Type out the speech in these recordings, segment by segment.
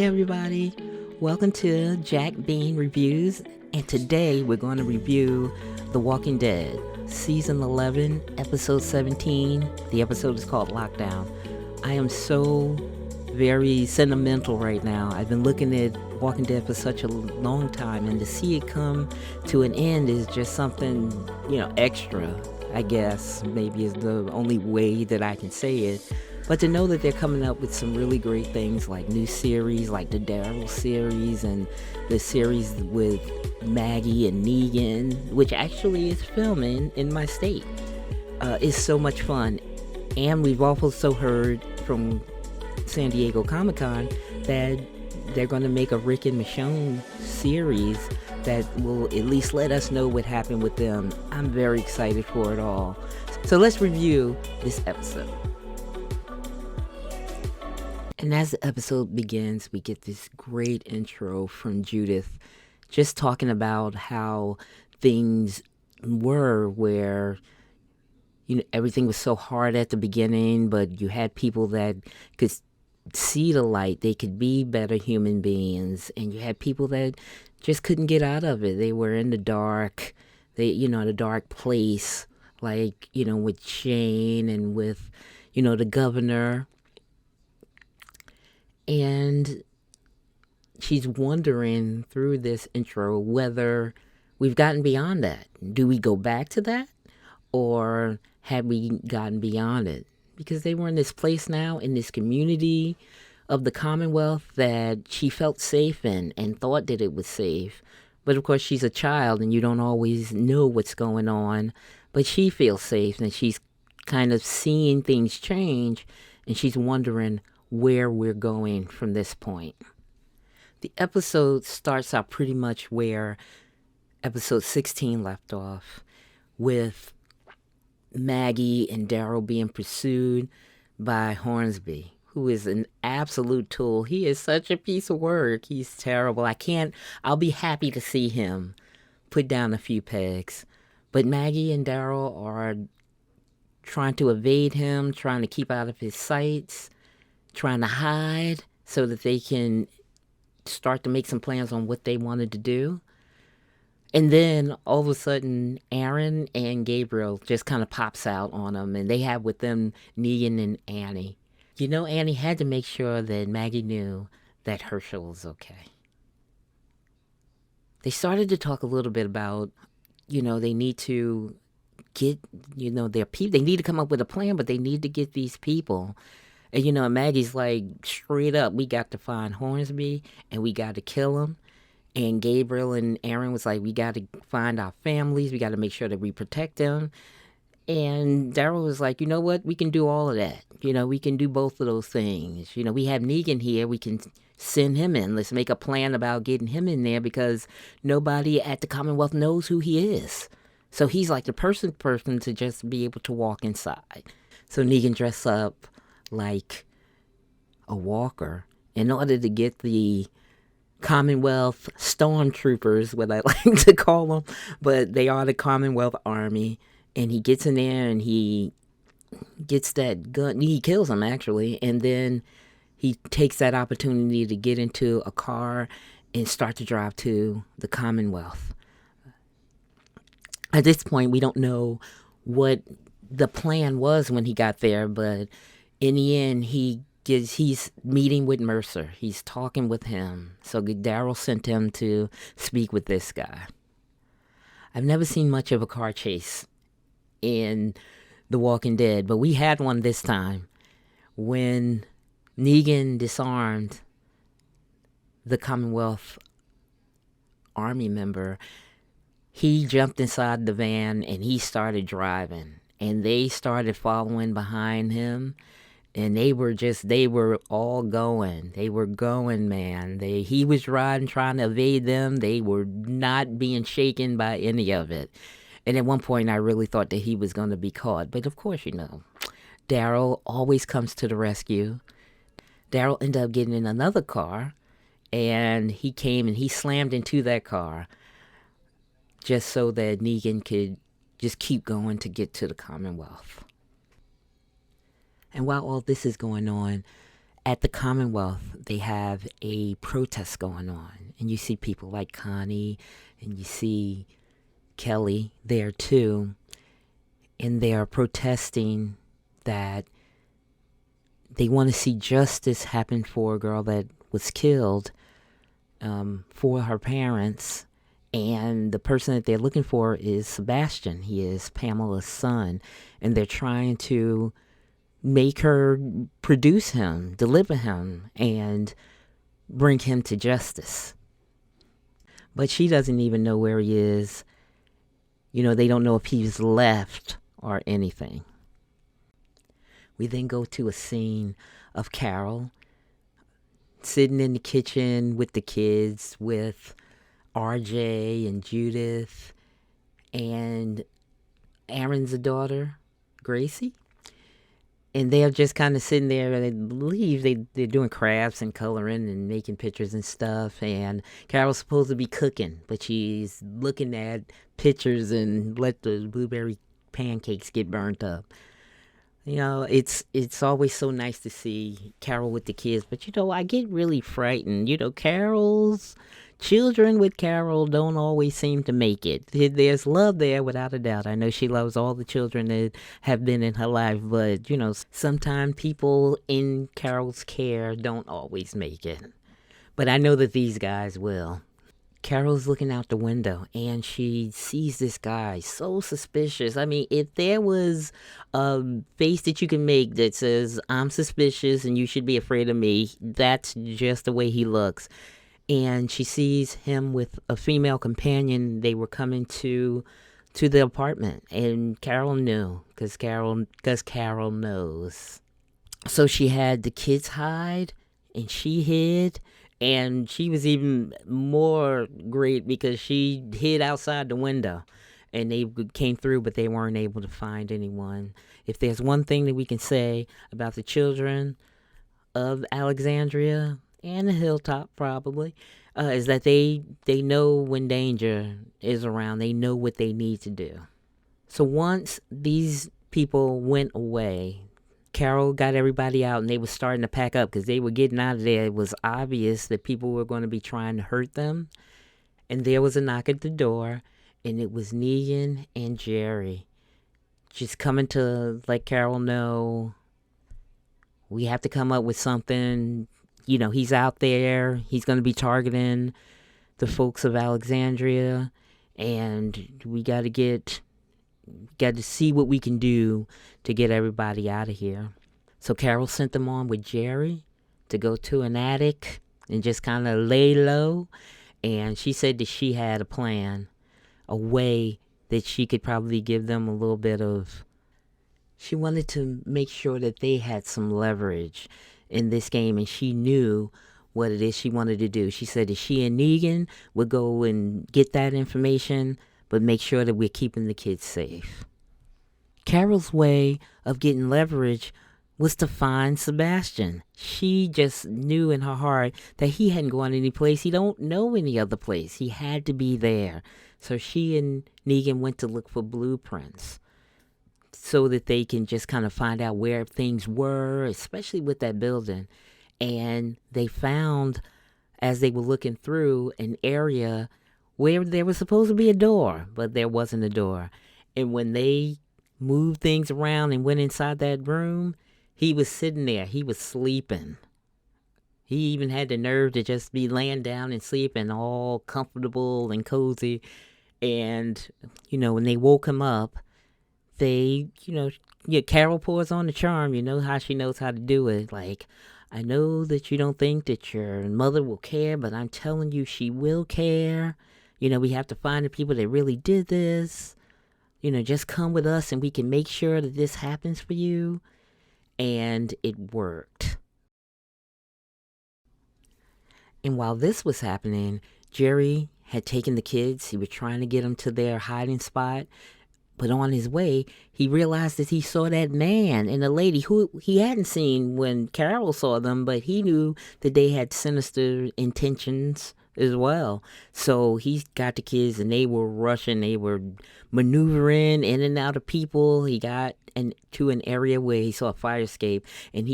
Hey everybody, welcome to Jack Bean Reviews, and today we're going to review The Walking Dead, Season 11, Episode 17. The episode is called Lockdown. I am so very sentimental right now. I've been looking at Walking Dead for such a long time, and to see it come to an end is just something, extra, I guess, maybe is the only way that I can say it. But to know that they're coming up with some really great things like new series, like the Daryl series and the series with Maggie and Negan, which actually is filming in my state, is so much fun. And we've also heard from San Diego Comic-Con that they're going to make a Rick and Michonne series that will at least let us know what happened with them. I'm very excited for it all. So let's review this episode. And as the episode begins, we get this great intro from Judith, just talking about how things were where, everything was so hard at the beginning, but you had people that could see the light. They could be better human beings. And you had people that just couldn't get out of it. They were in the dark, in a dark place, like, with Shane and with, the governor. And she's wondering through this intro whether we've gotten beyond that. Do we go back to that? Or have we gotten beyond it? Because they were in this place now, in this community of the Commonwealth that she felt safe in and thought that it was safe. But of course, she's a child and you don't always know what's going on. But she feels safe and she's kind of seeing things change and she's wondering where we're going from this point. The episode starts out pretty much where episode 16 left off, with Maggie and Daryl being pursued by Hornsby, who is an absolute tool. He is such a piece of work. He's terrible. I'll be happy to see him put down a few pegs. But Maggie and Daryl are trying to evade him, trying to keep out of his sights, trying to hide so that they can start to make some plans on what they wanted to do. And then all of a sudden, Aaron and Gabriel just kind of pops out on them, and they have with them Negan and Annie. Annie had to make sure that Maggie knew that Herschel was okay. They started to talk a little bit about, they need to get, their people. They need to come up with a plan, but they need to get these people. And, Maggie's like, straight up, we got to find Hornsby and we got to kill him. And Gabriel and Aaron was like, we got to find our families. We got to make sure that we protect them. And Daryl was like, you know what? We can do all of that. We can do both of those things. We have Negan here. We can send him in. Let's make a plan about getting him in there because nobody at the Commonwealth knows who he is. So he's like the person to just be able to walk inside. So Negan dressed up like a walker in order to get the Commonwealth stormtroopers, what I like to call them, but they are the Commonwealth Army. And he gets in there and he gets that gun. He kills them, actually. And then he takes that opportunity to get into a car and start to drive to the Commonwealth. At this point, we don't know what the plan was when he got there, but in the end, he's meeting with Mercer. He's talking with him. So Daryl sent him to speak with this guy. I've never seen much of a car chase in The Walking Dead, but we had one this time when Negan disarmed the Commonwealth Army member. He jumped inside the van and he started driving, and they started following behind him. And they were all going. They were going, man. He was riding, trying to evade them. They were not being shaken by any of it. And at one point, I really thought that he was going to be caught. But of course, Daryl always comes to the rescue. Daryl ended up getting in another car, and he came and he slammed into that car just so that Negan could just keep going to get to the Commonwealth. And while all this is going on, At the Commonwealth, they have a protest going on, and you see people like Connie, and you see Kelly there too, and they are protesting that they want to see justice happen for a girl that was killed, for her parents. And the person that they're looking for is Sebastian. He is Pamela's son. And they're trying to make her produce him, deliver him, and bring him to justice. But she doesn't even know where he is. They don't know if he's left or anything. We then go to a scene of Carol sitting in the kitchen with the kids, with RJ and Judith and Aaron's daughter, Gracie. And they're just kind of sitting there. I believe they're doing crafts and coloring and making pictures and stuff. And Carol's supposed to be cooking, but she's looking at pictures and let the blueberry pancakes get burnt up. It's always so nice to see Carol with the kids. But, I get really frightened. Carol's children with Carol don't always seem to make it. There's love there, without a doubt. I know she loves all the children that have been in her life, but, sometimes people in Carol's care don't always make it. But I know that these guys will. Carol's looking out the window, and she sees this guy, so suspicious. I mean, if there was a face that you can make that says, I'm suspicious and you should be afraid of me, that's just the way he looks. And she sees him with a female companion. They were coming to the apartment, and Carol knew, because Carol knows. So she had the kids hide, and she hid, and she was even more great because she hid outside the window, and they came through, but they weren't able to find anyone. If there's one thing that we can say about the children of Alexandria, and the hilltop probably, is that they know when danger is around. They know what they need to do. So once these people went away, Carol got everybody out, and they were starting to pack up because they were getting out of there. It was obvious that people were going to be trying to hurt them. And there was a knock at the door, and it was Negan and Jerry just coming to let Carol know, we have to come up with something. He's out there. He's going to be targeting the folks of Alexandria, and we got to see what we can do to get everybody out of here. So Carol sent them on with Jerry to go to an attic and just kind of lay low. And she said that she had a plan, a way that she could probably give them a little bit of... She wanted to make sure that they had some leverage in this game, and she knew what it is she wanted to do. She said that she and Negan would go and get that information, but make sure that we're keeping the kids safe. Carol's way of getting leverage was to find Sebastian. She just knew in her heart that he hadn't gone any place. He don't know any other place. He had to be there. So she and Negan went to look for blueprints so that they can just kind of find out where things were, especially with that building. And they found, as they were looking through, an area where there was supposed to be a door, but there wasn't a door. And when they moved things around and went inside that room, he was sitting there. He was sleeping. He even had the nerve to just be laying down and sleeping, all comfortable and cozy. And, when they woke him up, Carol pours on the charm. You know how she knows how to do it. Like, I know that you don't think that your mother will care, but I'm telling you she will care. We have to find the people that really did this. Just come with us and we can make sure that this happens for you. And it worked. And while this was happening, Jerry had taken the kids. He was trying to get them to their hiding spot. But on his way, he realized that he saw that man and a lady who he hadn't seen when Carol saw them, but he knew that they had sinister intentions as well. So he got the kids and they were rushing, they were maneuvering in and out of people. He got to an area where he saw a fire escape, and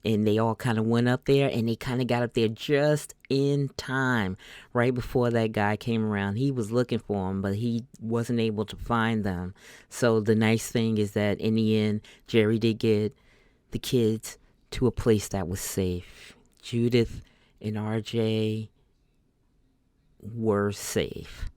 they all kind of went up there, and they kind of got up there just in time, right before that guy came around. He was looking for him, but he wasn't able to find them. So the nice thing is that in the end, Jerry did get the kids to a place that was safe. Judith and RJ were safe.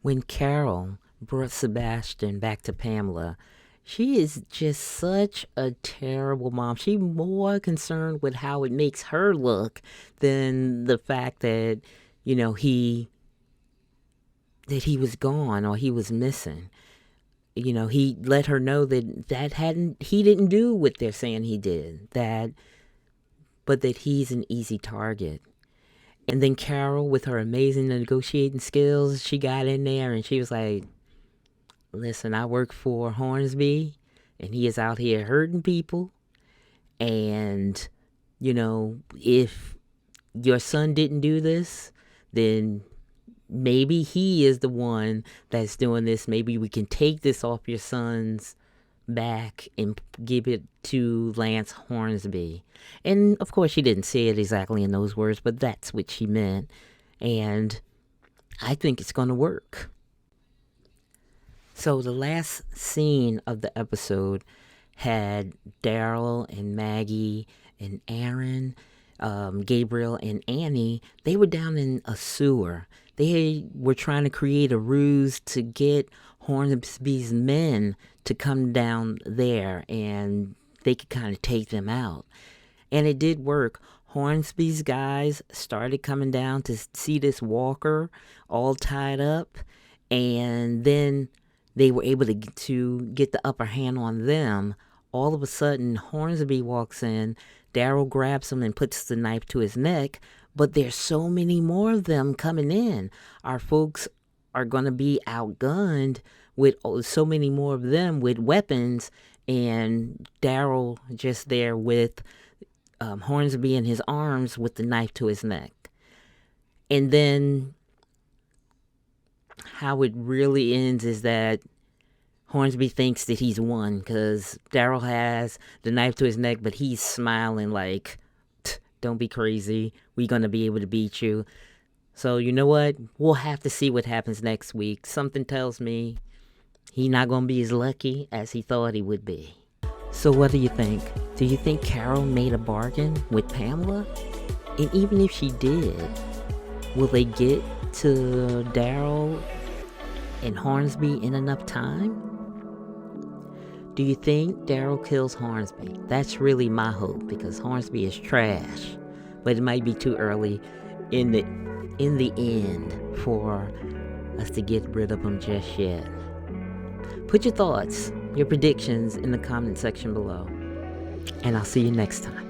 When Carol brought Sebastian back to Pamela, she is just such a terrible mom. She's more concerned with how it makes her look than the fact that, he was gone or he was missing. He let her know that he didn't do what they're saying he did, but that he's an easy target. And then Carol, with her amazing negotiating skills, she got in there and she was like, listen, I work for Hornsby, and he is out here hurting people. And, if your son didn't do this, then maybe he is the one that's doing this. Maybe we can take this off your son's back and give it to Lance Hornsby. And of course she didn't say it exactly in those words, but that's what she meant. And I think it's going to work. So the last scene of the episode had Daryl and Maggie and Aaron, Gabriel and Annie. They were down in a sewer. They were trying to create a ruse to get Hornsby's men to come down there, and they could kind of take them out. And it did work. Hornsby's guys started coming down to see this walker all tied up, and then they were able to get the upper hand on them. All of a sudden, Hornsby walks in, Daryl grabs him and puts the knife to his neck, but there's so many more of them coming in. Our folks are going to be outgunned with so many more of them with weapons, and Daryl just there with Hornsby in his arms with the knife to his neck. And then how it really ends is that Hornsby thinks that he's won because Daryl has the knife to his neck, but he's smiling like, don't be crazy. We're going to be able to beat you. So you know what? We'll have to see what happens next week. Something tells me he's not going to be as lucky as he thought he would be. So what do you think? Do you think Carol made a bargain with Pamela? And even if she did, will they get to Daryl and Hornsby in enough time? Do you think Daryl kills Hornsby? That's really my hope, because Hornsby is trash. But it might be too early in the end for us to get rid of him just yet. Put your thoughts, your predictions in the comment section below. And I'll see you next time.